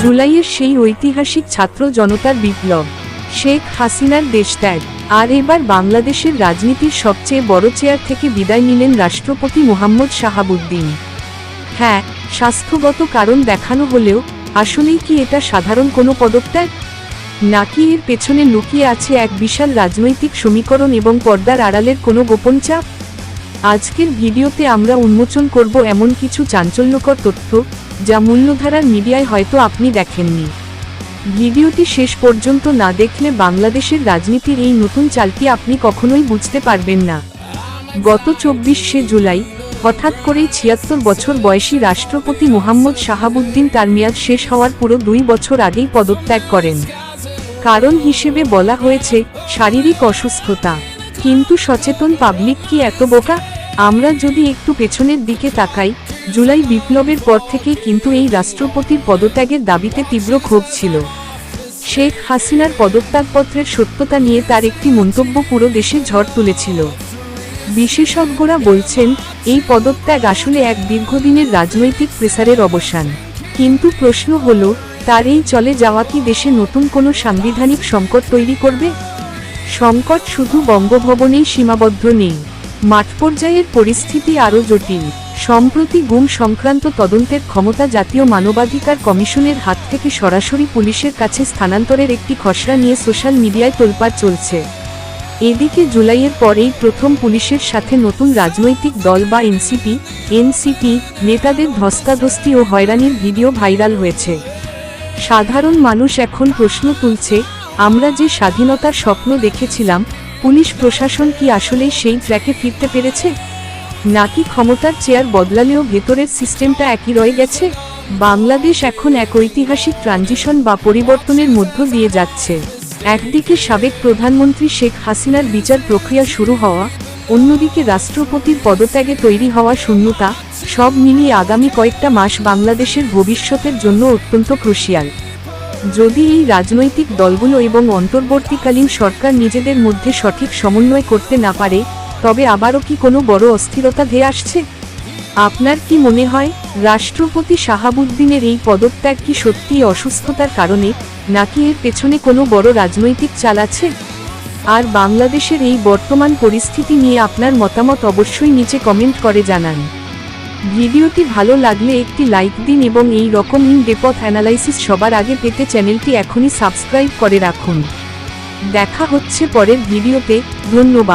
জুলাইয়ের সেই ঐতিহাসিক ছাত্র জনতার বিপ্লব, শেখ হাসিনার দেশত্যাগ, আর এবার বাংলাদেশের রাজনীতির সবচেয়ে বড় চেয়ার থেকে বিদায় নিলেন রাষ্ট্রপতি মোহাম্মদ শাহাবুদ্দিন। হ্যাঁ, স্বাস্থ্যগত কারণ দেখানো হলেও আসলেই কি এটা সাধারণ কোনো পদত্যাগ, নাকি এর পেছনে লুকিয়ে আছে এক বিশাল রাজনৈতিক সমীকরণ এবং পর্দার আড়ালের কোনো গোপন চাপ? আজকের ভিডিওতে আমরা উন্মোচন করব এমন কিছু চাঞ্চল্যকর তথ্য যা মূল্যধারার মিডিয়ায় হয়তো আপনি দেখেননি। ভিডিওটি শেষ পর্যন্ত না দেখলে বাংলাদেশের রাজনীতির এই নতুন চালটি আপনি কখনোই বুঝতে পারবেন না। গত 24শে জুলাই হঠাৎ করেই ৭৬ বছর বয়সী রাষ্ট্রপতি মোহাম্মদ শাহাবুদ্দিন তার মেয়াদ শেষ হওয়ার পুরো 2 বছর আগেই পদত্যাগ করেন। কারণ হিসেবে বলা হয়েছে শারীরিক অসুস্থতা। কিন্তু সচেতন পাবলিক কি এত বোকা? আমরা যদি একটু পেছনের দিকে তাকাই, জুলাই বিপ্লবের পর থেকেই কিন্তু এই রাষ্ট্রপতির পদত্যাগের দাবিতে তীব্র ক্ষোভ ছিল। শেখ হাসিনার পদত্যাগপত্রের সত্যতা নিয়ে তার একটি মন্তব্য পুরো দেশে ঝড় তুলেছিল। বিশেষজ্ঞরা বলছেন এই পদত্যাগ আসলে এক দীর্ঘদিনের রাজনৈতিক প্রেসারের অবসান। কিন্তু প্রশ্ন হলো, তার এই চলে যাওয়া কি দেশে নতুন কোনো সাংবিধানিক সংকট তৈরি করবে? সংকট শুধু বঙ্গভবনেই সীমাবদ্ধ নেই, মাঠ পর্যায়ের পরিস্থিতি আরও জটিল। সম্প্রতি গুম সংক্রান্ত তদন্তের ক্ষমতা জাতীয় মানবাধিকার কমিশনের হাত থেকে সরাসরি পুলিশের কাছে স্থানান্তরের একটি খসড়া নিয়ে সোশ্যাল মিডিয়ায় তোলপাড় চলছে। এদিকে জুলাইয়ের পরেই প্রথম পুলিশের সাথে নতুন রাজনৈতিক দল বা এনসিপি নেতাদের ধস্তাধস্তি ও হয়রানির ভিডিও ভাইরাল হয়েছে। সাধারণ মানুষ এখন প্রশ্ন তুলছে, আমরা যে স্বাধীনতার স্বপ্ন দেখেছিলাম, পুলিশ প্রশাসন কি আসলেই সেই ট্র্যাকে ফিরতে পেরেছে, নাকি ক্ষমতার চেয়ার বদলালেও ভেতরের সিস্টেমটা একই রয়ে গেছে? বাংলাদেশ এখন এক ঐতিহাসিক ট্রানজিশন বা পরিবর্তনের মধ্য দিয়ে যাচ্ছে। একদিকে সাবেক প্রধানমন্ত্রী শেখ হাসিনার বিচার প্রক্রিয়া শুরু হওয়া, অন্যদিকে রাষ্ট্রপতির পদত্যাগে তৈরি হওয়া শূন্যতা, সব মিলিয়ে আগামী কয়েকটা মাস বাংলাদেশের ভবিষ্যতের জন্য অত্যন্ত ক্রুশিয়াল। যদি এই রাজনৈতিক দলগুলো এবং অন্তর্বর্তীকালীন সরকার নিজেদের মধ্যে সঠিক সমন্বয় করতে না পারে, তবে আবারও কি কোনো বড় অস্থিরতা ধেয়ে আসছে? আপনার কি মনে হয়, রাষ্ট্রপতি শাহাবুদ্দিনের এই পদত্যাগ কি সত্যিই অসুস্থতার কারণে, নাকি এর পেছনে কোনো বড় রাজনৈতিক চাল আছে? আর বাংলাদেশের এই বর্তমান পরিস্থিতি নিয়ে আপনার মতামত অবশ্যই নিচে কমেন্ট করে জানান। ভিডিওটি ভালো লাগলে একটি লাইক দিন এবং এই রকম ইন-ডেপথ অ্যানালাইসিস সবার আগে পেতে চ্যানেলটি এখনই সাবস্ক্রাইব করে রাখুন। দেখা হচ্ছে পরের ভিডিওতে। ধন্যবাদ।